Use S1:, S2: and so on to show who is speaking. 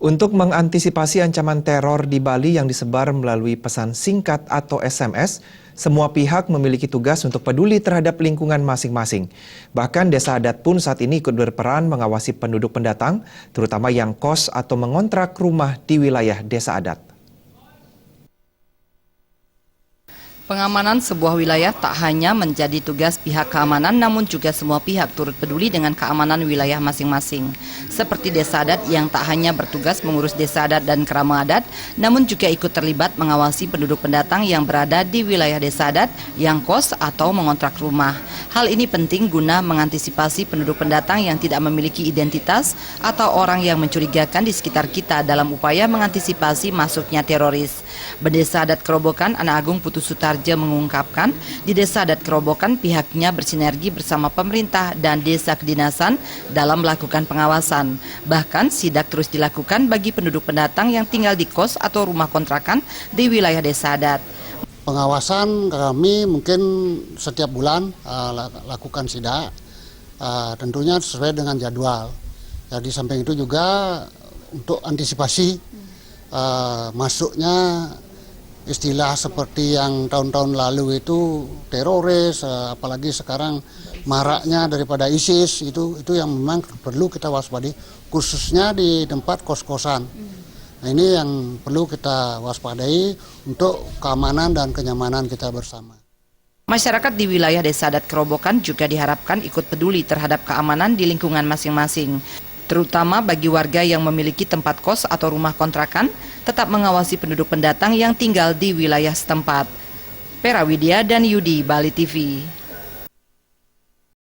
S1: Untuk mengantisipasi ancaman teror di Bali yang disebar melalui pesan singkat atau SMS, semua pihak memiliki tugas untuk peduli terhadap lingkungan masing-masing. Bahkan desa adat pun saat ini ikut berperan mengawasi penduduk pendatang, terutama yang kos atau mengontrak rumah di wilayah desa adat.
S2: Pengamanan sebuah wilayah tak hanya menjadi tugas pihak keamanan, namun juga semua pihak turut peduli dengan keamanan wilayah masing-masing. Seperti desa adat yang tak hanya bertugas mengurus desa adat dan kerama adat, namun juga ikut terlibat mengawasi penduduk pendatang yang berada di wilayah desa adat yang kos atau mengontrak rumah. Hal ini penting guna mengantisipasi penduduk pendatang yang tidak memiliki identitas atau orang yang mencurigakan di sekitar kita dalam upaya mengantisipasi masuknya teroris. Bendesa adat Kerobokan Anak Agung Putu Sutarjo mengungkapkan, di Desa Adat Kerobokan pihaknya bersinergi bersama pemerintah dan desa kedinasan dalam melakukan pengawasan. Bahkan sidak terus dilakukan bagi penduduk pendatang yang tinggal di kos atau rumah kontrakan di wilayah desa adat.
S3: Pengawasan kami mungkin setiap bulan lakukan sidak, tentunya sesuai dengan jadwal. Jadi samping itu juga untuk antisipasi masuknya istilah seperti yang tahun-tahun lalu itu teroris, apalagi sekarang maraknya daripada ISIS, itu yang memang perlu kita waspadai, khususnya di tempat kos-kosan. Nah, ini yang perlu kita waspadai untuk keamanan dan kenyamanan kita bersama.
S2: Masyarakat di wilayah Desa Adat Kerobokan juga diharapkan ikut peduli terhadap keamanan di lingkungan masing-masing, terutama bagi warga yang memiliki tempat kos atau rumah kontrakan, tetap mengawasi penduduk pendatang yang tinggal di wilayah setempat. Pera Widya dan Yudi, Bali TV.